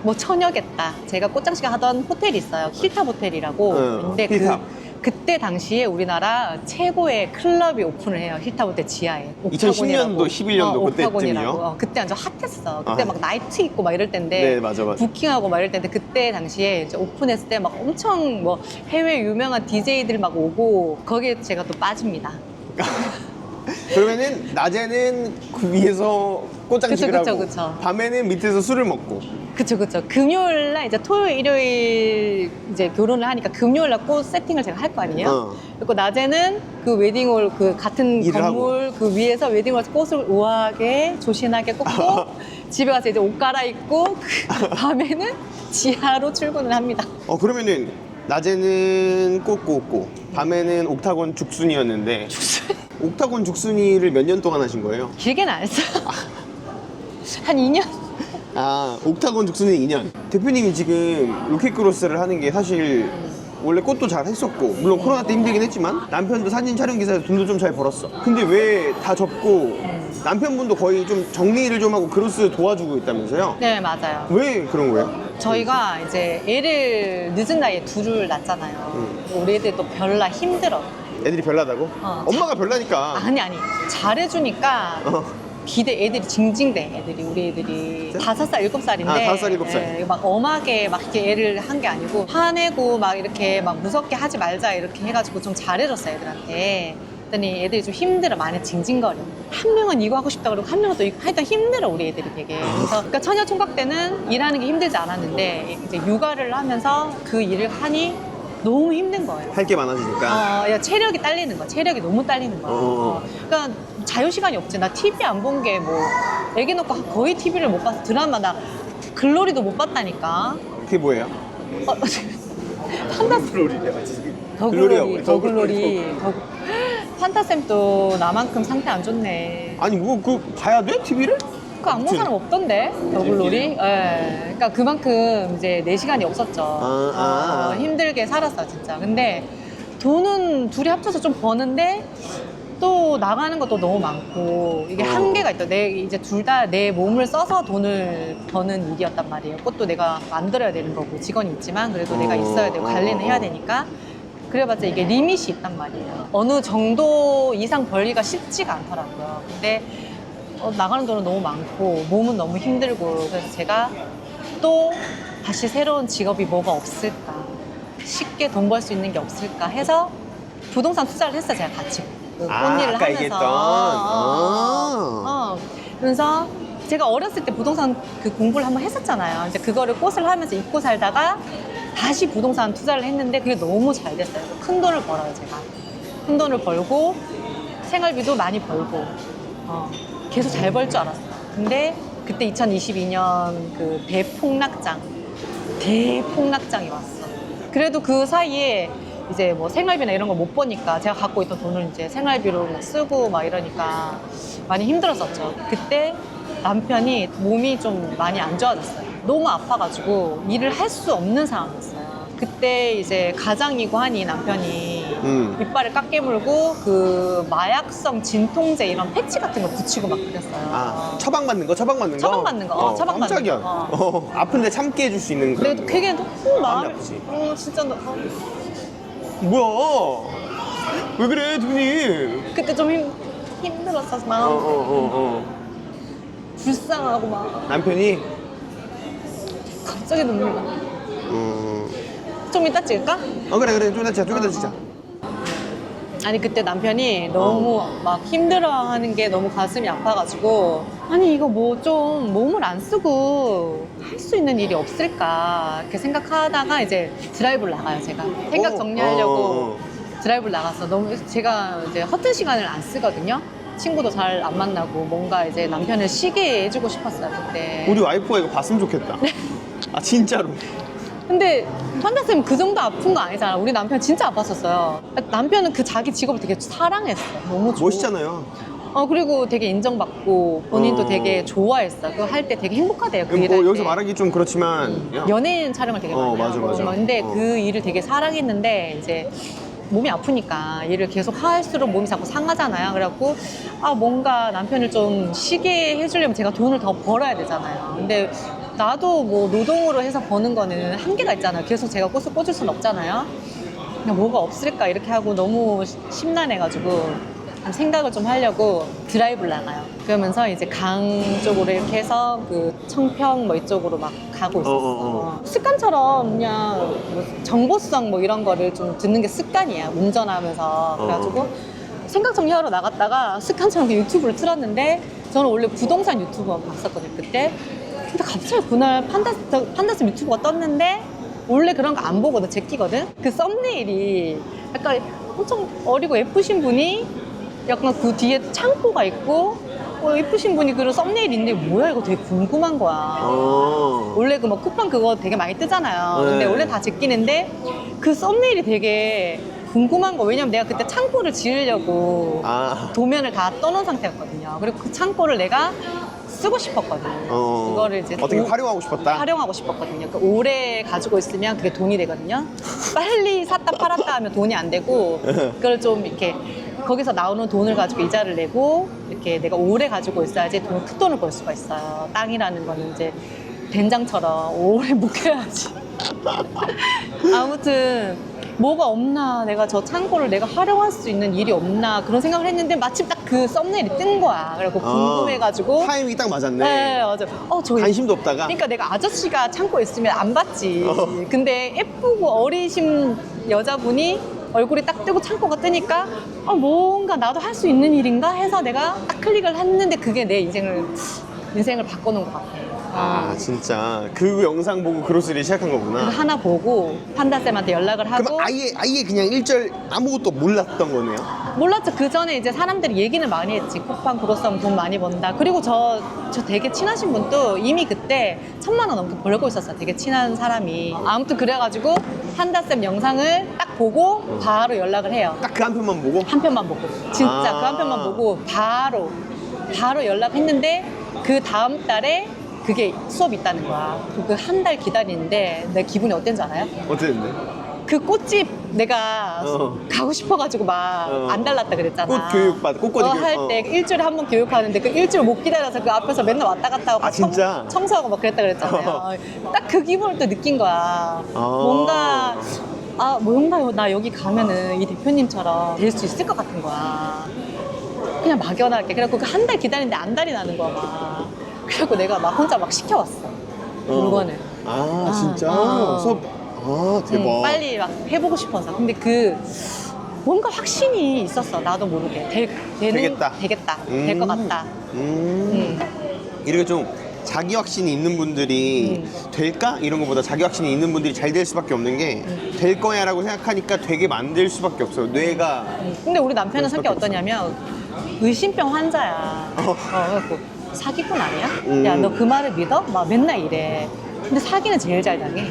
뭐 처녀겠다. 제가 꽃장식 하던 호텔이 있어요. 힐탑 호텔이라고. 근데 힐탑. 그때 당시에 우리나라 최고의 클럽이 오픈을 해요. 힐탑 호텔 지하에. 2010년도, 11년도 그때쯤이요? 그때 완전 핫했어. 그때 막 나이트 있고 막 이럴 때인데. 네, 맞아. 부킹하고 막 이럴 때인데 그때 당시에 이제 오픈했을 때 막 엄청 뭐 해외 유명한 DJ들 막 오고 거기에 제가 또 빠집니다. 그러면은 낮에는 그 위에서 꽃장식을 그쵸, 하고 그쵸. 밤에는 밑에서 술을 먹고. 그쵸. 금요일 날 이제 토요일, 일요일 이제 결혼을 하니까 금요일 날 꽃 세팅을 제가 할 거 아니에요? 그리고 낮에는 그 웨딩홀 그 같은 일을 건물 그 위에서 웨딩홀에서 꽃을 우아하게 조신하게 꽂고 집에 가서 이제 옷 갈아입고 그 밤에는 지하로 출근을 합니다. 그러면은 낮에는 꽃 꽂고 밤에는 옥타곤 죽순이었는데 옥타곤 죽순이를 몇 년 동안 하신 거예요? 길게는 안 했어요. 한 2년? 옥타곤 죽순이 2년. 대표님이 지금 로켓크로스를 하는 게 사실 원래 꽃도 잘 했었고 물론 코로나 때 힘들긴 했지만 남편도 사진 촬영 기사에서 돈도 좀 잘 벌었어. 근데 왜 다 접고 남편분도 거의 좀 정리를 좀 하고 크로스 도와주고 있다면서요? 네, 맞아요. 왜 그런 거예요? 저희가 이제 애를 늦은 나이에 둘을 낳잖아요. 우리 애들 또 별나 힘들어. 애들이 별나다고? 엄마가 별나니까. 아니 잘해주니까 기대 애들이 징징대 애들이 우리 애들이 5살 7살인데 5살 7살. 막 엄하게 막 이렇게 애를 한 게 아니고 화내고 막 이렇게 막 무섭게 하지 말자 이렇게 해가지고 좀 잘해줬어 애들한테. 그랬더니 애들이 좀 힘들어 많이 징징거려. 한 명은 이거 하고 싶다 그러고 한 명은 또 이거 하여튼 힘들어 우리 애들이 되게. 그래서 그러니까 처녀 총각 때는 일하는 게 힘들지 않았는데 이제 육아를 하면서 그 일을 하니 너무 힘든 거예요. 할 게 많아지니까. 야, 체력이 딸리는 거야. 체력이 너무 딸리는 거야. 그러니까 자유 시간이 없지. 나 TV 안 본 게 뭐 애기 놓고 거의 TV를 못 봐서 드라마 나 글로리도 못 봤다니까. 그게 뭐예요? 글로리래요. 더글로리. 판타쌤도 나만큼 상태 안 좋네. 아니 뭐 그 봐야 돼? TV를? 그 안 본 사람 없던데 더글로리. 예. 그러니까 그만큼 이제 내 시간이 없었죠. 힘들게 살았어 진짜. 근데 돈은 둘이 합쳐서 좀 버는데 또 나가는 것도 너무 많고 이게 한계가 있다. 내 이제 둘 다 내 몸을 써서 돈을 버는 일이었단 말이에요. 꽃도 내가 만들어야 되는 거고 직원이 있지만 그래도 내가 있어야 되고 관리는 해야 되니까. 그래봤자 이게 리밋이 있단 말이에요. 어느 정도 이상 벌기가 쉽지가 않더라고요. 근데 나가는 돈은 너무 많고 몸은 너무 힘들고 그래서 제가 또 다시 새로운 직업이 뭐가 없을까, 쉽게 돈 벌 수 있는 게 없을까 해서 부동산 투자를 했어요. 제가 같이 그 꽃일을 아까 하면서. 얘기했던. 그래서 제가 어렸을 때 부동산 그 공부를 한번 했었잖아요. 이제 그거를 꽃을 하면서 입고 살다가 다시 부동산 투자를 했는데 그게 너무 잘 됐어요. 큰 돈을 벌어요, 제가. 큰 돈을 벌고 생활비도 많이 벌고 계속 잘 벌 줄 알았어요. 근데 그때 2022년 그 대폭락장이 왔어. 그래도 그 사이에 이제 뭐 생활비나 이런 거 못 버니까 제가 갖고 있던 돈을 이제 생활비로 막 쓰고 막 이러니까 많이 힘들었었죠. 그때 남편이 몸이 좀 많이 안 좋아졌어요. 너무 아파가지고 일을 할 수 없는 상황이었어요. 그때 이제 가장이고 하니 남편이 이빨을 깎게 물고 그 마약성 진통제 이런 패치 같은 거 붙이고 막 그랬어요. 처방 맞는 거? 처방 맞는 거? 처방 맞는 깜짝이야. 거. 아픈데 참게 해줄 수 있는 그런 근데 거. 그게 너무 마음이 아프지. 진짜 뭐야? 왜 그래, 두님? 그때 좀 힘들었어 마음. 불쌍하고 막 남편이? 갑자기 눈물 나. 좀 이따 찍을까? 그래. 좀 이따 진짜. 아니 그때 남편이 너무 막 힘들어하는 게 너무 가슴이 아파가지고 아니 이거 뭐 좀 몸을 안 쓰고 할 수 있는 일이 없을까 이렇게 생각하다가 이제 드라이브를 나가요. 제가 생각 정리하려고 드라이브를 나가서 너무 제가 이제 허튼 시간을 안 쓰거든요. 친구도 잘 안 만나고 뭔가 이제 남편을 쉬게 해주고 싶었어요 그때. 우리 와이프가 이거 봤으면 좋겠다. 아 진짜로. 근데 판다쌤 그 정도 아픈 거 아니잖아. 우리 남편 진짜 아팠었어요. 남편은 그 자기 직업을 되게 사랑했어. 너무 좋아. 멋있잖아요. 그리고 되게 인정받고 본인도 되게 좋아했어. 그거 할 때 되게 행복하대요. 그 뭐 일할 여기서 때. 말하기 좀 그렇지만 연예인 촬영을 되게 많이 맞아, 하고 맞아. 근데 그 일을 되게 사랑했는데 이제 몸이 아프니까 일을 계속 할수록 몸이 자꾸 상하잖아요. 그래갖고 뭔가 남편을 좀 쉬게 해주려면 제가 돈을 더 벌어야 되잖아요. 근데 나도 뭐 노동으로 해서 버는 거는 한계가 있잖아요. 계속 제가 꽃을 꽂을 수는 없잖아요. 그냥 뭐가 없을까 이렇게 하고 너무 심란해가지고 생각을 좀 하려고 드라이브를 나가요. 그러면서 이제 강 쪽으로 이렇게 해서 그 청평 뭐 이쪽으로 막 가고 있었어. 습관처럼 그냥 뭐 정보성 뭐 이런 거를 좀 듣는 게 습관이야. 운전하면서. 그래가지고 생각 정리하러 나갔다가 습관처럼 유튜브를 틀었는데 저는 원래 부동산 유튜브만 봤었거든요 그때. 근데 갑자기 그날 판다스 유튜브가 떴는데 원래 그런 거 안 보거든, 제끼거든. 그 썸네일이 약간 엄청 어리고 예쁘신 분이 약간 그 뒤에 창고가 있고 예쁘신 분이 그런 썸네일인데 뭐야 이거 되게 궁금한 거야. 원래 그 뭐 쿠팡 그거 되게 많이 뜨잖아요. 근데 네. 원래 다 제끼는데 그 썸네일이 되게 궁금한 거. 왜냐면 내가 그때 창고를 지으려고 도면을 다 떠놓은 상태였거든요. 그리고 그 창고를 내가 쓰고 싶었거든. 그거를 이제 어떻게 활용하고 싶었다? 활용하고 싶었거든요. 그 오래 가지고 있으면 그게 돈이 되거든요. 빨리 샀다 팔았다 하면 돈이 안 되고 그걸 좀 이렇게 거기서 나오는 돈을 가지고 이자를 내고 이렇게 내가 오래 가지고 있어야지 큰 돈을 벌 수가 있어요. 땅이라는 거는 이제 된장처럼 오래 묵혀야지. 아무튼 뭐가 없나, 내가 저 창고를 내가 활용할 수 있는 일이 없나 그런 생각을 했는데 마침 딱 그 썸네일이 뜬 거야. 그래갖고 궁금해가지고 타이밍이 딱 맞았네. 네, 맞아. 저기 관심도 없다가. 그러니까 내가 아저씨가 참고 있으면 안 봤지. 근데 예쁘고 어리신 여자분이 얼굴이 딱 뜨고 창고가 뜨니까 뭔가 나도 할 수 있는 일인가 해서 내가 딱 클릭을 했는데 그게 내 인생을 바꿔놓은 것 같아. 진짜 그 영상 보고 그로스를 시작한 거구나. 그거 하나 보고 판다쌤한테 연락을 하고. 그럼 아예 그냥 일절 아무것도 몰랐던 거네요? 몰랐죠. 그 전에 이제 사람들이 얘기는 많이 했지. 쿠팡 그로스하면 돈 많이 번다. 그리고 저 되게 친하신 분도 이미 그때 1,000만 원 넘게 벌고 있었어요. 되게 친한 사람이. 아무튼 그래가지고 판다쌤 영상을 딱 보고 바로 연락을 해요. 딱 그 한 편만 보고? 한 편만 보고. 진짜 그 한 편만 보고 바로 연락했는데 그 다음 달에 그게 수업이 있다는 거야. 그 한 달 기다리는데 내 기분이 어땠는지 알아요? 어땠는데? 그 꽃집 내가 가고 싶어가지고 막 안 달랐다 그랬잖아. 꽃교육 할 때 일주일에 한 번 교육하는데 그 일주일 못 기다려서 그 앞에서 맨날 왔다 갔다 하고 진짜? 청소하고 막 그랬다 그랬잖아요. 딱 그 기분을 또 느낀 거야. 뭔가 나 여기 가면은 이 대표님처럼 될 수 있을 것 같은 거야. 그냥 막연하게. 그래갖고 그 한 달 기다리는데 안달이 나는 거야 막. 그래갖고 내가 막 혼자 막 시켜왔어. 물건을. 진짜? 수업. 대박. 빨리 막 해보고 싶어서. 근데 뭔가 확신이 있었어. 나도 모르게. 되겠다. 될 것 같다. 이렇게 좀 자기 확신이 있는 분들이 될까? 이런 것보다 자기 확신이 있는 분들이 잘 될 수밖에 없는 게 될 거야 라고 생각하니까 되게 만들 수밖에 없어요. 뇌가. 근데 우리 남편은 성격이 어떠냐면 의심병 환자야. 그래갖고 사기꾼 아니야? 야, 너 그 말을 믿어? 막 맨날 이래. 근데 사기는 제일 잘 당해.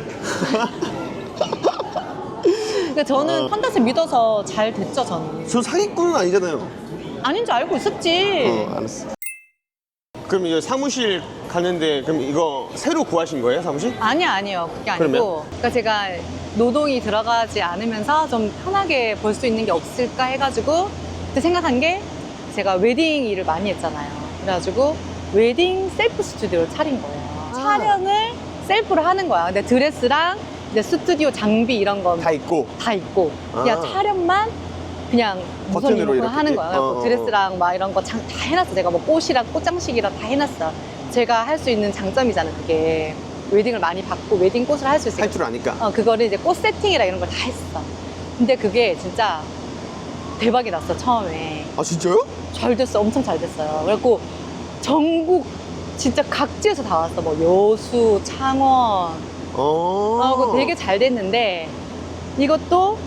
그러니까 저는 판다스 믿어서 잘 됐죠, 저는. 저 사기꾼은 아니잖아요. 아닌 줄 알고 있었지. 알았어. 그럼 이제 사무실 가는데 그럼 이거 새로 구하신 거예요, 사무실? 아니요. 그게 아니고. 그러면? 그러니까 제가 노동이 들어가지 않으면서 좀 편하게 벌 수 있는 게 없을까 해가지고 그때 생각한 게 제가 웨딩 일을 많이 했잖아요. 그래가지고 웨딩 셀프 스튜디오를 차린 거예요. 촬영을 셀프로 하는 거야. 근데 드레스랑 이제 스튜디오 장비 이런 거 다 있고. 그냥 촬영만 그냥 무선 버튼으로 리모컨 이렇게? 하는 거야. 그래서 드레스랑 막 이런 거 다 해놨어. 내가 뭐 꽃이랑 꽃장식이랑 다 해놨어. 제가 할 수 있는 장점이잖아, 그게. 웨딩을 많이 받고 웨딩 꽃을 할 수 있으니까. 할 줄 아니까. 그거를 이제 꽃 세팅이랑 이런 걸 다 했어. 근데 그게 진짜 대박이 났어, 처음에. 진짜요? 잘 됐어. 엄청 잘 됐어요. 그래갖고 전국 진짜 각지에서 다 왔어. 뭐 여수, 창원. 그거 되게 잘 됐는데 이것도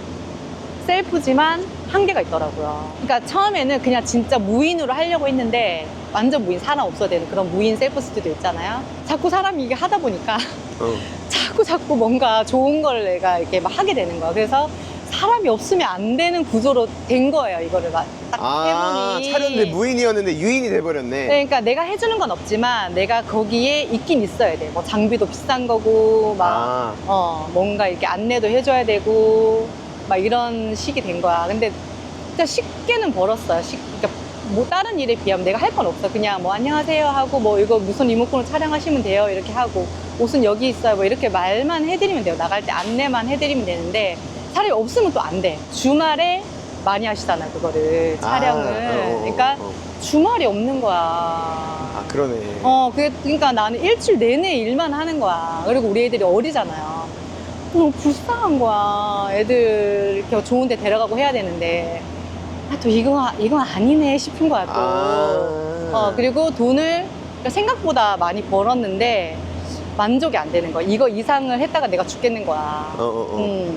셀프지만 한계가 있더라고요. 그러니까 처음에는 그냥 진짜 무인으로 하려고 했는데 완전 무인, 사람 없어야 되는 그런 무인 셀프 스튜디오 있잖아요. 자꾸 사람이 이게 하다 보니까 자꾸 뭔가 좋은 걸 내가 이렇게 막 하게 되는 거야. 그래서 사람이 없으면 안 되는 구조로 된 거예요. 이거를 딱 해보니. 촬영인데 무인이었는데 유인이 돼버렸네. 네, 그러니까 내가 해주는 건 없지만 내가 거기에 있긴 있어야 돼. 뭐 장비도 비싼 거고 막 뭔가 이렇게 안내도 해줘야 되고 막 이런 식이 된 거야. 근데 진짜 쉽게는 벌었어요. 그러니까 뭐 다른 일에 비하면 내가 할 건 없어. 그냥 뭐 안녕하세요 하고 뭐 이거 무슨 리모컨으로 촬영하시면 돼요 이렇게 하고 옷은 여기 있어요 뭐 이렇게 말만 해드리면 돼요. 나갈 때 안내만 해드리면 되는데 사람이 없으면 또 안 돼. 주말에 많이 하시잖아 그거를 촬영을. 그러니까 주말이 없는 거야. 그러네. 그러니까 나는 일주일 내내 일만 하는 거야. 그리고 우리 애들이 어리잖아요. 너무 불쌍한 거야. 애들 이렇게 좋은 데 데려가고 해야 되는데. 아, 또 이건 아니네 싶은 거야 또. 그리고 돈을 그러니까 생각보다 많이 벌었는데 만족이 안 되는 거야. 이거 이상을 했다가 내가 죽겠는 거야.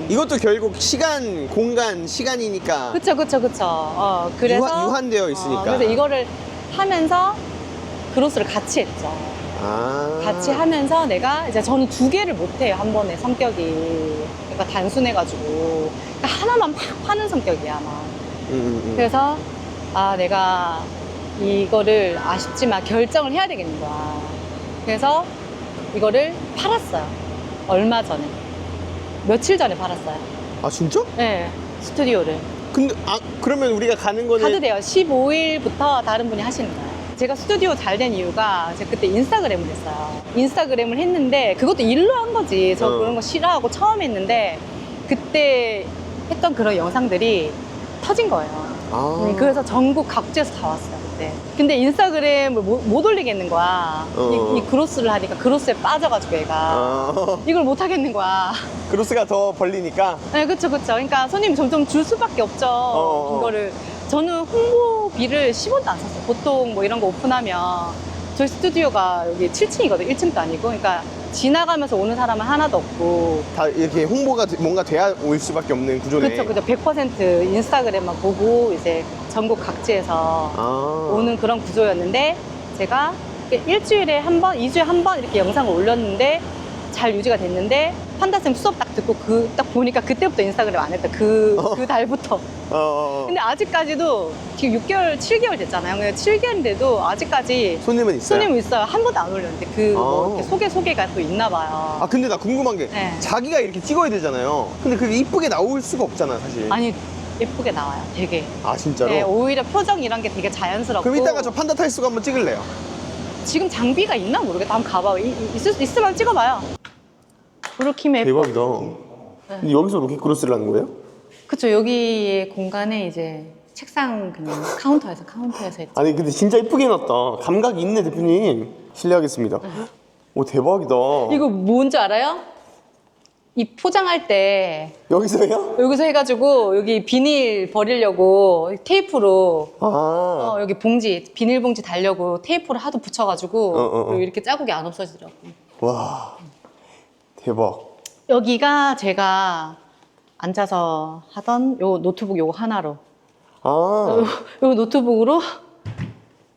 이것도 결국 시간, 공간, 시간이니까. 그쵸. 그래서 유한되어 있으니까. 그래서 이거를 하면서 크로스를 같이 했죠. 같이 하면서 내가 이제 저는 두 개를 못 해요. 한 번에 성격이. 그러니까 단순해가지고 그러니까 하나만 막 파는 성격이야 막. 그래서 내가 이거를 아쉽지만 결정을 해야 되겠는 거야. 그래서 이거를 팔았어요. 얼마 전에. 며칠 전에 팔았어요. 아 진짜? 네, 스튜디오를. 근데 그러면 우리가 가는 거는 가도 돼요. 15일부터 다른 분이 하시는 거예요. 제가 스튜디오 잘 된 이유가 제가 그때 인스타그램을 했어요. 인스타그램을 했는데 그것도 일로 한 거지. 저 그런 거 싫어하고 처음 했는데 그때 했던 그런 영상들이 터진 거예요. 그래서 전국 각지에서 다 왔어요 그때. 근데 인스타그램을 못 올리겠는 거야. 이 크로스를 하니까 크로스에 빠져가지고 얘가 이걸 못 하겠는 거야. 크로스가 더 벌리니까. 네, 그쵸. 그러니까 손님이 점점 줄 수밖에 없죠. 이거를 저는 홍보비를 10원도 안 썼어요. 보통 뭐 이런 거 오픈하면 저희 스튜디오가 여기 7층이거든. 1층도 아니고. 그러니까 지나가면서 오는 사람은 하나도 없고 다 이렇게 홍보가 뭔가 돼야 올 수밖에 없는 구조네. 그쵸. 100% 인스타그램만 보고 이제 전국 각지에서 오는 그런 구조였는데 제가 일주일에 한 번, 2주에 한 번 이렇게 영상을 올렸는데 잘 유지가 됐는데 판다쌤 수업 딱 듣고 딱 보니까 그때부터 인스타그램 안 했다. 그 달부터. 근데 아직까지도 지금 6개월, 7개월 됐잖아요. 근데 7개월인데도 아직까지 손님은 있어요? 손님은 있어요. 한 번도 안 올렸는데 뭐 이렇게 소개가 또 있나 봐요. 근데 나 궁금한 게 네. 자기가 이렇게 찍어야 되잖아요. 근데 그게 이쁘게 나올 수가 없잖아 사실. 아니 예쁘게 나와요. 되게. 진짜로? 네, 오히려 표정 이런 게 되게 자연스럽고. 그럼 이따가 저 판다 탈수가 한번 찍을래요. 지금 장비가 있나 모르겠다. 한번 가봐. 있으면 찍어봐요. 브루킴의 대박이다. 근데 여기서 로켓 크로스를 하는 거예요? 그쵸. 여기의 공간에 이제 책상 그냥 카운터에서 했죠. 아니 근데 진짜 이쁘게 해놨다. 감각이 있네 대표님. 실례하겠습니다. 오 대박이다. 이거 뭔지 알아요? 이 포장할 때 여기서요? 여기서 해가지고 여기 비닐 버리려고 테이프로 여기 비닐봉지 달려고 테이프를 하도 붙여가지고 그리고 이렇게 자국이 안 없어지더라고. 와 대박. 여기가 제가 앉아서 하던 요 노트북 요거 하나로 요 노트북으로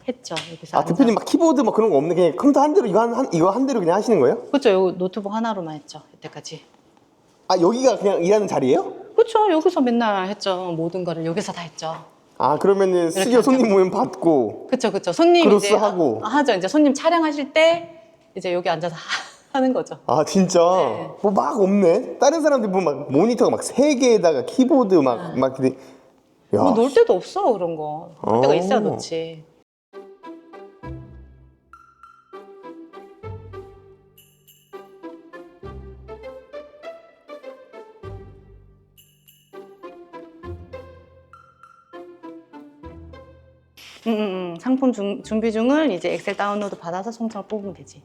했죠. 여기서 대표님 막 키보드 막 그런 거 없네. 그냥 컴퓨터 한 대로 이거 한 대로 그냥 하시는 거예요? 그렇죠. 요 노트북 하나로만 했죠. 이때까지. 여기가 그냥 일하는 자리예요? 그렇죠. 여기서 맨날 했죠. 모든 거를 여기서 다 했죠. 그러면은 스튜디오 손님 오면 받고. 그쵸. 손님 크로스 이제 하고. 하죠. 이제 손님 촬영하실 때 이제 여기 앉아서 하는 거죠. 진짜? 네. 뭐 막 없네. 다른 사람들 보면 막 모니터가 막 3개에다가 키보드 막 근데 야. 뭐 놀 데도 없어 그런 거. 놀 데가 있어야 놓지. 상품 준비 중을 이제 엑셀 다운로드 받아서 송장을 뽑으면 되지.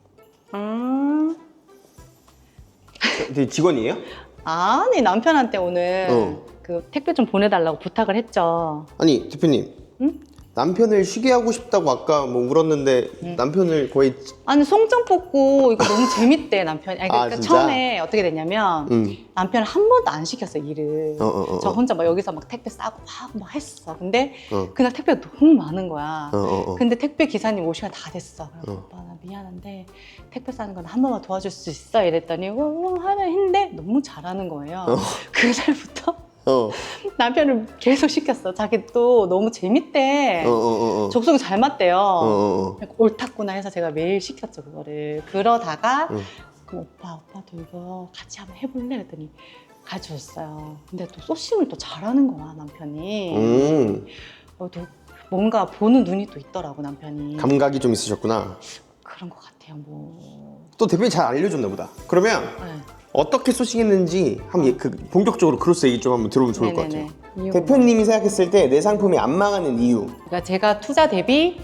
되게 직원이에요? 아니 남편한테 오늘 그 택배 좀 보내달라고 부탁을 했죠. 아니 대표님. 응? 남편을 쉬게 하고 싶다고 아까 뭐 울었는데 남편을 거의 아니 송장 뽑고 이거 너무 재밌대 남편이. 그러니까 진짜? 처음에 어떻게 됐냐면 남편을 한 번도 안 시켰어 일을. 어. 저 혼자 막 여기서 막 택배 싸고 막 했어. 근데 그날 택배가 너무 많은 거야. 근데 택배 기사님 올 시간 다 됐어. 그래서 오빠 나 미안한데 택배 싸는 건 한 번만 도와줄 수 있어 이랬더니 하면 했는데 너무 잘하는 거예요. 그날부터 남편을 계속 시켰어. 자기 또 너무 재밌대. 적성이 잘 맞대요. 옳았구나 해서 제가 매일 시켰죠 그거를. 그러다가 그럼 오빠도 이거 같이 한번 해볼래? 했더니 가져왔어요. 근데 또 소싱을 또 잘하는 거야 남편이. 또 뭔가 보는 눈이 또 있더라고 남편이. 감각이 좀 있으셨구나. 그런 것 같아요. 뭐. 또 대표님 잘 알려줬나 보다. 그러면 어떻게 소싱했는지 한번 본격적으로 크로스 얘기 좀 한번 들어보면 좋을 것 같아요. 대표님이 생각했을 때 내 상품이 안 망하는 이유. 그러니까 제가 투자 대비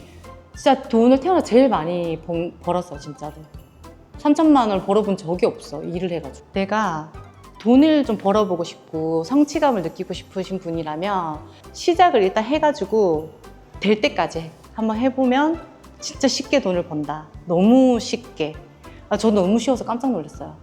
진짜 돈을 태어나 제일 많이 벌었어 진짜로. 3천만 원을 벌어본 적이 없어 일을 해가지고. 내가 돈을 좀 벌어보고 싶고 성취감을 느끼고 싶으신 분이라면 시작을 일단 해가지고 될 때까지 한번 해보면 진짜 쉽게 돈을 번다. 너무 쉽게. 저도 너무 쉬워서 깜짝 놀랐어요.